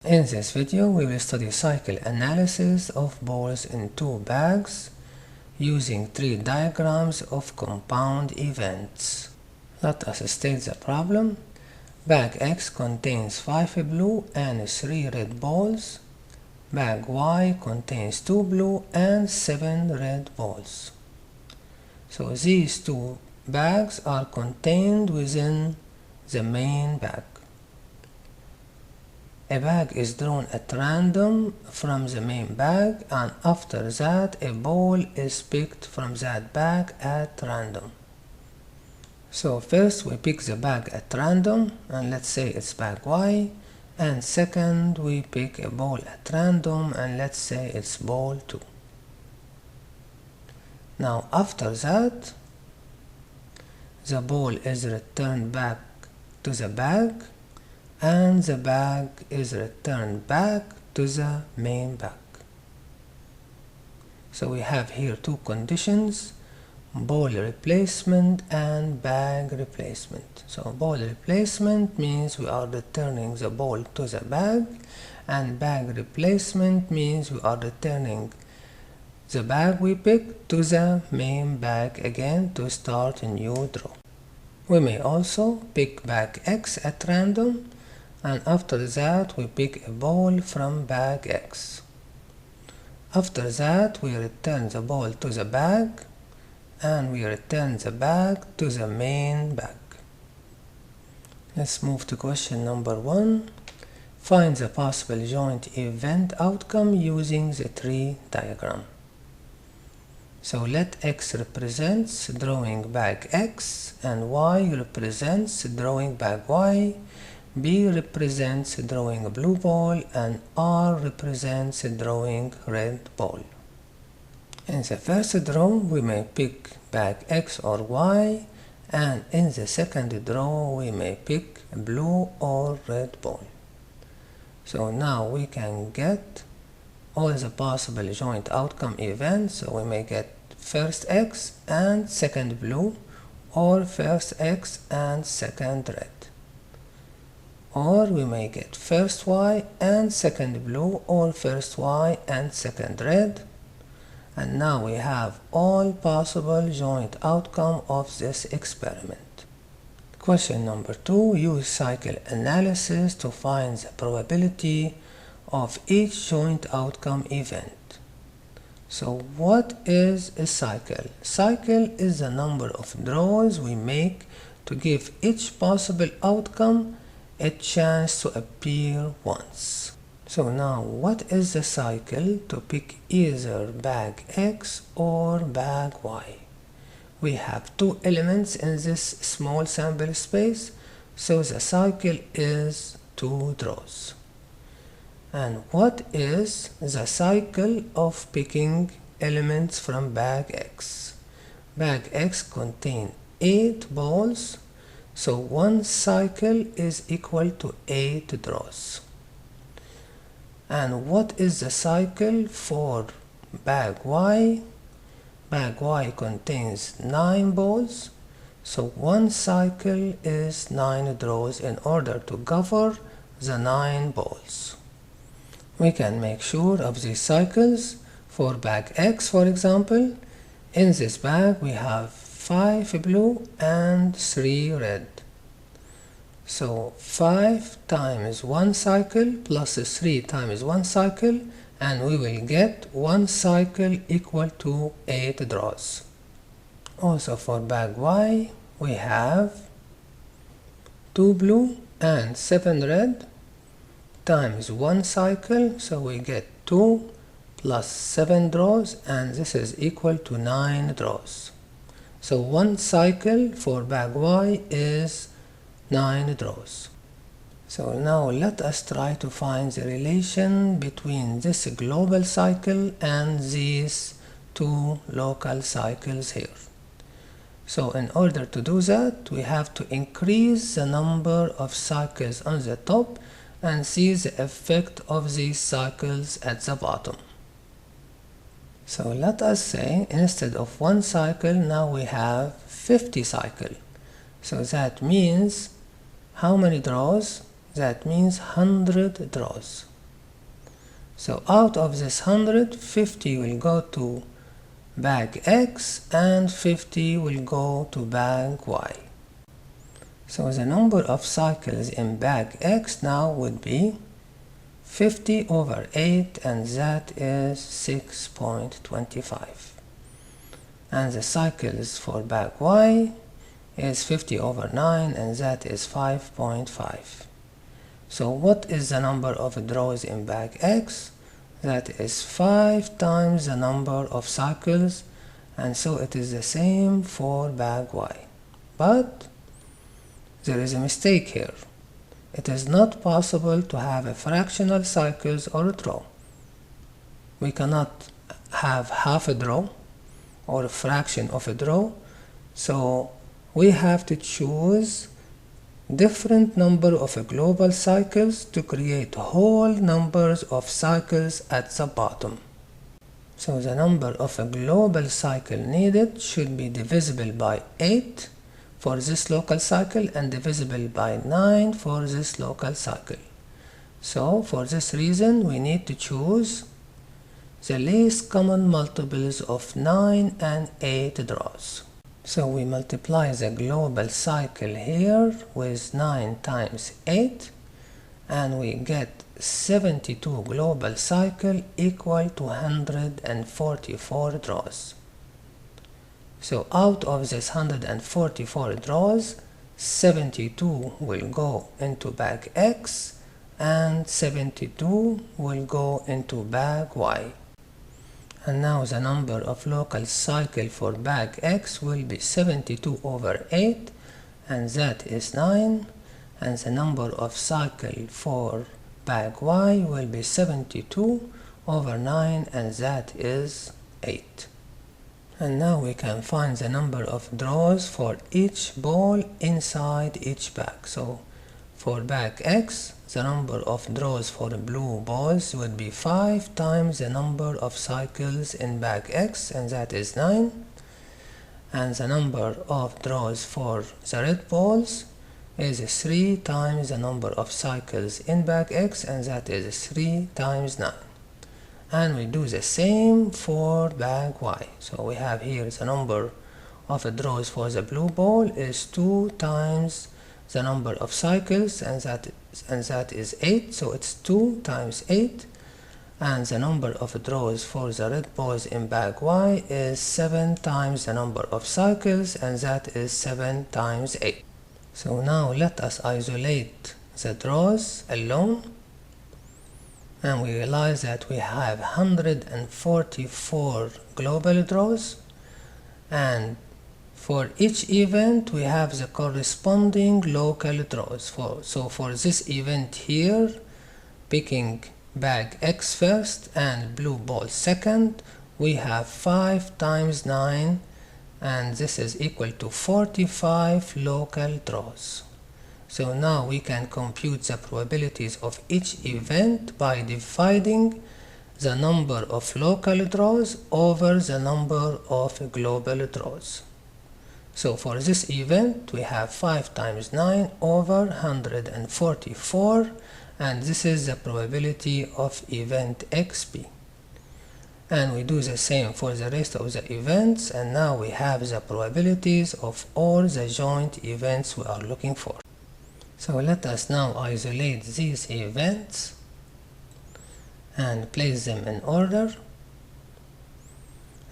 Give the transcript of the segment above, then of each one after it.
In this video, we will study cycle analysis of balls in two bags using three diagrams of compound events. Let us state the problem. Bag X contains 5 blue and 3 red balls. Bag Y contains 2 blue and 7 red balls. So these two bags are contained within the main bag. A bag is drawn at random from the main bag, and after that a ball is picked from that bag at random. So first we pick the bag at random, and let's say it's bag Y, and second we pick a ball at random, and let's say it's ball 2. Now after that the ball is returned back to the bag, and the bag is returned back to the main bag. So we have here two conditions: ball replacement and bag replacement. So ball replacement means we are returning the ball to the bag, and bag replacement means we are returning the bag we picked to the main bag again to start a new draw. We may also pick bag X at random, and after that we pick a ball from bag X. After that we return the ball to the bag, and we return the bag to the main bag. Let's move to question number 1. Find the possible joint event outcome using the tree diagram. So let X represents drawing bag X, and Y represents drawing bag Y, B represents drawing a blue ball, and R represents drawing red ball. In the first draw we may pick bag X or Y, and in the second draw we may pick a blue or red ball. So now we can get all the possible joint outcome events. So we may get first X and second blue, or first X and second red. Or we may get first Y and second blue, or first Y and second red. And now we have all possible joint outcome of this experiment. Question number 2. Use cycle analysis to find the probability of each joint outcome event. So what is a cycle? Cycle is the number of draws we make to give each possible outcome a chance to appear once. So now what is the cycle to pick either bag X or bag Y? We have two elements in this small sample space, so the cycle is 2 draws. And what is the cycle of picking elements from bag X? Bag X contains 8 balls, so one cycle is equal to 8 draws. And what is the cycle for bag Y? Bag Y contains 9 balls, so one cycle is 9 draws in order to cover the 9 balls. We can make sure of these cycles. For bag X, for example, in this bag we have 5 blue and 3 red. So 5 times 1 cycle plus 3 times 1 cycle, and we will get 1 cycle equal to 8 draws. Also for bag Y we have 2 blue and 7 red times 1 cycle, so we get 2 plus 7 draws, and this is equal to 9 draws. So 1 cycle for bag Y is 9 draws. So now let us try to find the relation between this global cycle and these two local cycles here. So in order to do that, we have to increase the number of cycles on the top and see the effect of these cycles at the bottom. So let us say instead of 1 cycle, now we have 50 cycles. So that means how many draws? That means 100 draws. So out of this 100, 50 will go to bag X and 50 will go to bag Y. So the number of cycles in bag X now would be 50 over 8, and that is 6.25. And the cycles for bag Y is 50 over 9, and that is 5.5. So what is the number of draws in bag X? That is 5 times the number of cycles, and so it is the same for bag Y. But there is a mistake here. It is not possible to have a fractional cycles or a draw. We cannot have half a draw or a fraction of a draw, so we have to choose different number of global cycles to create whole numbers of cycles at the bottom. So the number of a global cycle needed should be divisible by 8 for this local cycle and divisible by 9 for this local cycle. So for this reason we need to choose the least common multiples of 9 and 8 draws. So we multiply the global cycle here with 9 times 8, and we get 72 global cycle equal to 144 draws. So out of this 144 draws, 72 will go into bag X and 72 will go into bag Y. And now the number of local cycle for bag X will be 72 over 8, and that is 9, and the number of cycle for bag Y will be 72 over 9, and that is 8. And now we can find the number of draws for each ball inside each bag. So for bag X, the number of draws for blue balls would be 5 times the number of cycles in bag X, and that is 9. And the number of draws for the red balls is 3 times the number of cycles in bag X, and that is 3 times 9. And we do the same for bag Y. So we have here the number of draws for the blue ball is 2 times the number of cycles, and that is 8, so it's 2 times 8. And the number of draws for the red balls in bag Y is 7 times the number of cycles, and that is 7 times 8. So now let us isolate the draws alone, and we realize that we have 144 global draws, and for each event we have the corresponding local draws. So for this event here, picking bag X first and blue ball second, we have 5 times 9, and this is equal to 45 local draws. So now we can compute the probabilities of each event by dividing the number of local draws over the number of global draws. So for this event we have 5 times 9 over 144, and this is the probability of event XP. And we do the same for the rest of the events, and now we have the probabilities of all the joint events we are looking for. So let us now isolate these events and place them in order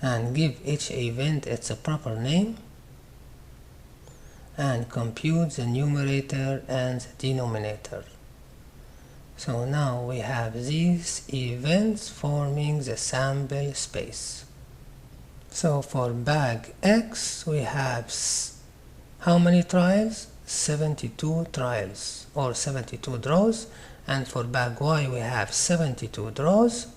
and give each event its proper name and compute the numerator and the denominator. So now we have these events forming the sample space. So for bag X we have how many trials? 72 trials or 72 draws, and for bag Y we have 72 draws,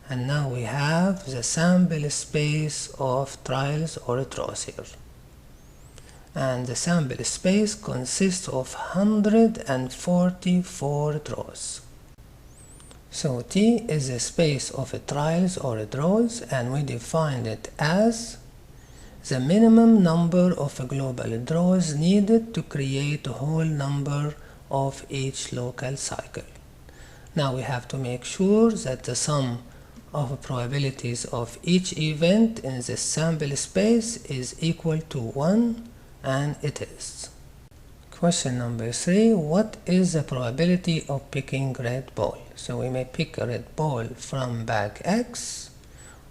and now we have the sample space of trials or draws here. And the sample space consists of 144 draws. So T is the space of trials or draws, and we defined it as the minimum number of global draws needed to create a whole number of each local cycle. Now we have to make sure that the sum of probabilities of each event in this sample space is equal to 1, and it is. Question number 3. What is the probability of picking red ball? So we may pick a red ball from bag X,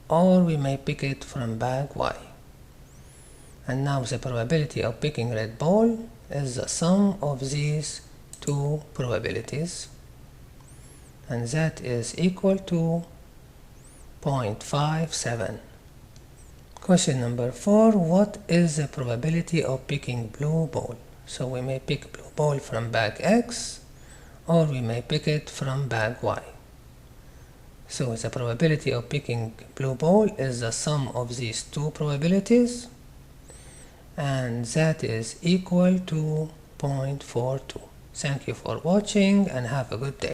or we may pick it from bag Y. And now the probability of picking red ball is the sum of these two probabilities, and that is equal to 0.57. Question number 4. What is the probability of picking blue ball? So we may pick blue ball from bag X, or we may pick it from bag Y. So the probability of picking blue ball is the sum of these two probabilities, and that is equal to 0.42. Thank you for watching and have a good day.